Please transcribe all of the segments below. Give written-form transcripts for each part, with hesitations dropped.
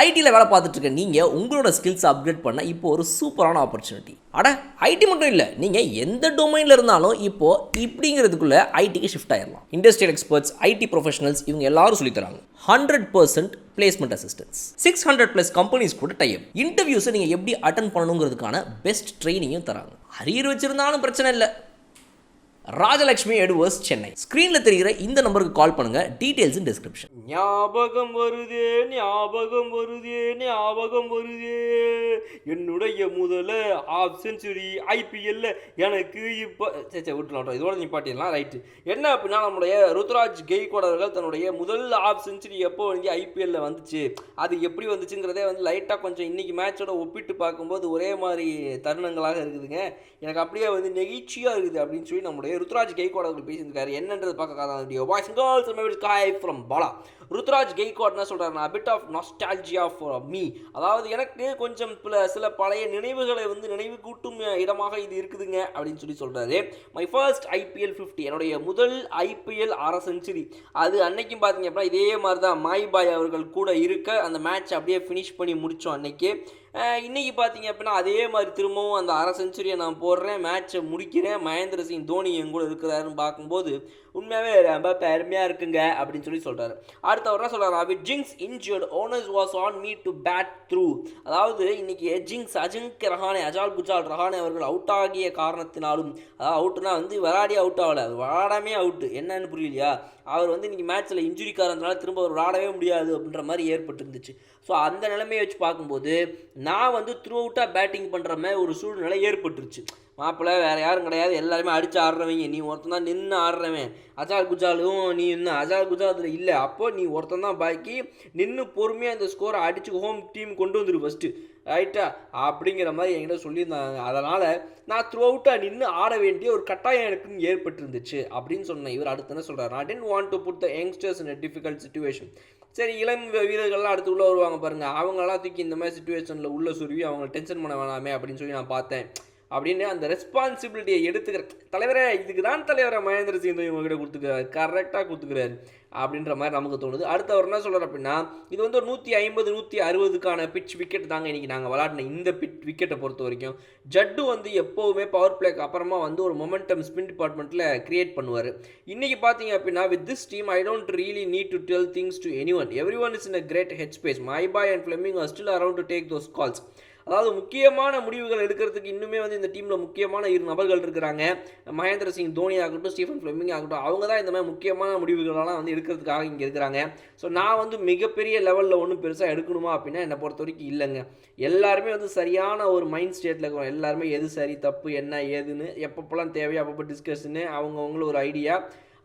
ஐடியில் வேலை பார்த்துட்டு இருக்க நீங்கள் உங்களோட ஸ்கில்ஸ் அப்கிரேட் பண்ண இப்போ ஒரு சூப்பரான ஆப்பர்ச்சுனிட்டி. அட ஐடி மட்டும் இல்லை, நீங்கள் எந்த டொமைனில் இருந்தாலும் இப்போது இப்படிங்கிறதுக்குள்ளே ஐடிக்கு ஷிஃப்ட் ஆயிடலாம். இண்டஸ்ட்ரியல் எக்ஸ்பர்ட்ஸ், ஐடி ப்ரொஃபஷனல்ஸ் இவங்க எல்லாரும் சொல்லித்தராங்க. 100% பிளேஸ்மெண்ட் அசிஸ்டன்ஸ், 600+ கம்பெனிஸ் கூட டைப். இன்டர்வியூஸை நீங்கள் எப்படி அட்டன் பண்ணணுங்கிறதுக்கான பெஸ்ட் ட்ரைனிங்கும் தராங்க. அரியர் வச்சிருந்தாலும் பிரச்சனை இல்லை. ராஜலட்சுமி எடுவர்ஸ், சென்னை. ஸ்க்ரீனில் தெரிகிற இந்த நம்பருக்கு கால் பண்ணுங்க. டீடைல்ஸ் இன் டிஸ்கிரிப்ஷன். ஞாபகம் வருதே ஞாபகம் வருதே ஞாபகம் வருதே என்னுடைய முதல ஹாஃப் செஞ்சுரி ஐபிஎல்ல எனக்கு இப்போ விட்டுலாம் இதோட நிப்பாட்டிடலாம். ரைட்டு. என்ன அப்படின்னா, நம்முடைய ருத்ராஜ் கெய்க்வாட் அவர்கள் தன்னுடைய முதல் ஹாஃப் செஞ்சுரி எப்போ வந்து ஐபிஎல்ல வந்துச்சு, அது எப்படி வந்துச்சுங்கிறதே வந்து லைட்டாக கொஞ்சம் இன்னைக்கு மேட்சோட ஒப்பிட்டு பார்க்கும்போது ஒரே மாதிரி தருணங்களாக இருக்குதுங்க. எனக்கு அப்படியே வந்து நெகிழ்ச்சியாக இருக்குது அப்படின்னு சொல்லி நம்முடைய ருத்ராஜ் கெய்க்வாட் அவர்கள் பேசியிருக்காரு. என்னன்றது பார்க்க video. Boys and girls, my guy from Bala. Ruturaj Gaikwad என்ன சொல்கிறாருன்னா, bit of nostalgia for me, அதாவது எனக்கு கொஞ்சம் சில பழைய நினைவுகளை வந்து நினைவு கூட்டும் இடமாக இது இருக்குதுங்க அப்படின்னு சொல்லி சொல்கிறாரு. மை ஃபர்ஸ்ட் ஐபிஎல் 50, என்னுடைய முதல் ஐபிஎல் 1/2 செஞ்சுரி. அது அன்னைக்கும் பார்த்தீங்க அப்படின்னா இதே மாதிரி தான் மாய்பாய் அவர்கள் கூட இருக்க அந்த மேட்ச் அப்படியே ஃபினிஷ் பண்ணி முடித்தோம் அன்னைக்கு. இன்றைக்கி பார்த்தீங்க அப்படின்னா அதே மாதிரி திரும்பவும் அந்த 1/2 செஞ்சுரியை நான் போடுறேன், மேட்ச்சை முடிக்கிறேன். மகேந்திர சிங் தோனி என் கூட இருக்கிறாருன்னு பார்க்கும்போது உண்மையாகவே ரொம்ப பெருமையாக இருக்குங்க அப்படின்னு சொல்லி சொல்கிறாரு. அடுத்த அவர் என்ன சொல்கிறார், with Jinks injured onus was on me to bat through. அதாவது இன்னைக்கு ஜிங்ஸ் அஜிங்க ரஹானே, அஜால் குஜால் ரஹானே அவர்கள் அவுட் ஆகிய காரணத்தினாலும், அதாவது அவுட்னா வந்து விளையாடி அவுட் ஆகலை, விளையாடாமே அவுட்டு, என்னன்னு புரியலையா, அவர் வந்து இன்றைக்கி மேட்ச்சில் இன்ஜுரி காரணத்தினால திரும்ப அவர் விளையாடவே முடியாது அப்படின்ற மாதிரி ஏற்பட்டுருந்துச்சு. ஸோ அந்த நிலைமையை வச்சு பார்க்கும்போது நான் வந்து த்ரூ அவுட்டாக பேட்டிங் பண்ணுற மாதிரி ஒரு சூழ்நிலை ஏற்பட்டுருச்சு. மாப்பிள்ளை வேறு யாரும் கிடையாது, எல்லாருமே அடித்து ஆடுறவங்க, நீ ஒருத்தன் தான் நின்று ஆடுறவன். அஜால் குஜாலும் நீ இன்னும் அஜால் குஜால் இல்லை, அப்போ நீ ஒருத்தன் தான் பாக்கி, நின்று பொறுமையாக இந்த ஸ்கோரை அடித்து ஹோம் டீம் கொண்டு வந்துரு ஃபஸ்ட்டு, ரைட்டா அப்படிங்கிற மாதிரி என்கிட்ட சொல்லியிருந்தாங்க. அதனால் நான் த்ரூ அவுட்டாக நின்று ஆட வேண்டிய ஒரு கட்டாயம் எனக்கு ஏற்பட்டுருந்துச்சு அப்படின்னு சொன்னேன். இவர் அடுத்து என்ன சொல்கிறார், I didn't want to put the youngsters in a difficult situation. சரி, இளம் வீரர்கள்லாம் அடுத்து உள்ளே வருவாங்க பாருங்கள், அவங்களாம் தூக்கி இந்த மாதிரி சுச்சுவேஷனில் உள்ள சுருவி அவங்களை டென்ஷன் பண்ண வேணாமே அப்படின்னு சொல்லி நான் பார்த்தேன் அப்படின்னு அந்த ரெஸ்பான்சிபிலிட்டியை எடுத்துக்கிற தலைவரே, இதுக்கு தான் தலைவரை மகேந்திர சிங் தோனி உங்ககிட்ட கொடுத்துக்கிறாரு, கரெக்டாக கொடுத்துக்கிறாரு அப்படின்ற மாதிரி நமக்கு தோணுது. அடுத்து அவர் என்ன சொல்கிறார் அப்படின்னா, இது வந்து ஒரு 150 160க்கான பிச் விக்கெட் தாங்க இன்றைக்கி நாங்கள் விளாடின இந்த விக்கெட்டை பொறுத்த வரைக்கும். ஜட்டு வந்து எப்போவுமே பவர் பிளேக்கு அப்புறமா வந்து ஒரு மொமெண்டம் ஸ்பின் டிபார்ட்மெண்ட்டில் கிரியேட் பண்ணுவார். இன்றைக்கி பார்த்தீங்க அப்படின்னா, with this team I don't really need to tell things to anyone, everyone is in a great head space, மைபாய் and Fleming are still around to take those calls. அதாவது முக்கியமான முடிவுகள் எடுக்கிறதுக்கு இன்னுமே வந்து இந்த டீமில் முக்கியமான 2 நபர்கள் இருக்கிறாங்க. மகேந்திர சிங் தோனி ஆகட்டும், ஸ்டீஃபன் ஃப்ளெமிங் ஆகட்டும், அவங்க தான் இந்த மாதிரி முக்கியமான முடிவுகளெல்லாம் வந்து எடுக்கிறதுக்காக இங்கே இருக்கிறாங்க. ஸோ நான் வந்து மிகப்பெரிய லெவலில் ஒன்றும் பெருசாக எடுக்கணுமா அப்படின்னா என்னை பொறுத்த வரைக்கும் இல்லைங்க. எல்லாருமே வந்து சரியான ஒரு மைண்ட் ஸ்டேட்டில் இருக்கிறோம். எல்லாருமே எது சரி தப்பு என்ன ஏதுன்னு எப்பப்போலாம் தேவையோ அப்பப்போ டிஸ்கஷனு, அவங்கவுங்களும் ஒரு ஐடியா,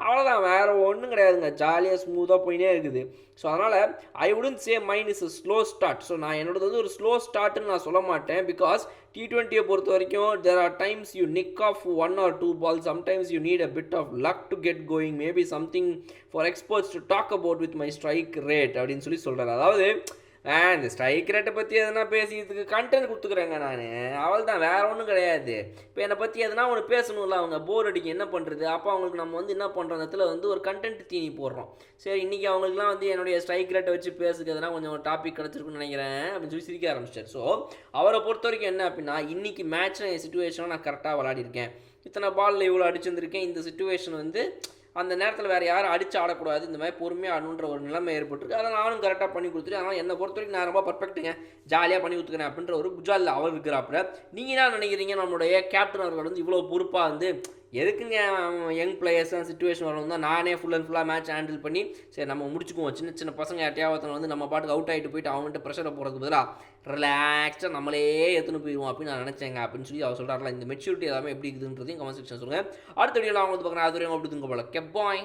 அவ்வளோதான், வேறு ஒன்றும் கிடையாதுங்க. ஜாலியாக ஸ்மூத்தாக போயினே இருக்குது. ஸோ அதனால் ஐ wouldn't say mind is slow start. So நான் என்னோடது வந்து ஒரு ஸ்லோ ஸ்டார்ட்னு நான் சொல்ல மாட்டேன். பிகாஸ் T20 பொறுத்த வரைக்கும் there are times you nick off 1 or 2 balls, sometimes you need a bit of luck to get going, maybe something for experts to talk about with my strike rate அப்படின்னு சொல்லி சொல்கிறார். அதாவது இந்த strike ரேட்டை பற்றி எதனா பேசிக்கிறதுக்கு கண்டென்ட் கொடுத்துக்குறேங்க நான், அவள் தான், வேறு ஒன்றும் கிடையாது. இப்போ என்னை பற்றி எதனா ஒன்று பேசணும்ல, அவங்க போர் அடிக்க என்ன பண்ணுறது, அப்போ அவங்களுக்கு நம்ம வந்து என்ன பண்ணுற இடத்துல வந்து ஒரு கண்டென்ட் தீனி போடுறோம். சரி, இன்றைக்கி அவங்களுக்குலாம் வந்து என்னுடைய ஸ்ட்ரைக் ரேட்டை வச்சு பேசுக்கு எதனா கொஞ்சம் ஒரு டாபிக் கிடச்சிருக்குன்னு நினைக்கிறேன் அப்படின்னு சொல்லி சிரிக்க ஆரம்பிச்சிட்டார். ஸோ அவரை பொறுத்த வரைக்கும் என்ன அப்படின்னா, இன்றைக்கி மேட்ச்சில் என் சுச்சுவேஷனை நான் கரெக்டாக விளையாடிருக்கேன், இத்தனை பாலில் இவ்வளோ அடிச்சிருந்துருக்கேன், இந்த சுச்சுவேஷன் வந்து அந்த நேரத்தில் வேறு யாரும் அடித்து ஆடக்கூடாது, இந்த மாதிரி பொறுமையாக ஆடணுன்ற ஒரு நிலைமை ஏற்பட்டுருக்கு. அதை நானும் கரெக்டாக பண்ணி கொடுத்துட்டு, ஆனால் என்னை பொறுத்த வரைக்கும் நான் ரொம்ப பர்ஃபெக்ட்டுங்க, ஜாலியாக பண்ணி கொடுத்துக்கிறேன் அப்படின்ற ஒரு குஜாலில் அவர் இருக்கிறாப்புல. நீங்கள் என்ன நினைக்கிறீங்க, நம்மளுடைய கேப்டன் அவர்கள் வந்து இவ்வளோ பொறுப்பாக வந்து எதுக்குங்க யங் பிளேயர்ஸ் சிச்சுவேஷன் வரணும் தான் நானே ஃபுல் அண்ட் ஃபுல்லாக மேட்ச் ஹேண்டில் பண்ணி சரி நம்ம முடிச்சுக்குவோம், சின்ன சின்ன பசங்க யார்ட்டையாவது வந்து நம்ம பாட்டுக்கு அவுட் ஆகிட்டு போயிட்டு அவங்ககிட்ட ப்ரெஷரை போகிறதுக்கு பதிலாக ரிலாக்ஸாக நம்மளே எடுத்துன்னு போயிடுவோம் அப்படின்னு நான் நினச்சேங்க அப்படின்னு சொல்லி அவர் சொல்கிறாங்களா. இந்த மெச்சூரிட்டி எல்லாமே எப்படி இருக்குதுன்றதையும் கமெண்ட் செக்ஷன் சொல்லுங்கள். அடுத்த வீடியோவில் அவங்க வந்து பார்க்குறேன், அது வரையும் அப்படி தூங்க போல கெப்பாய்.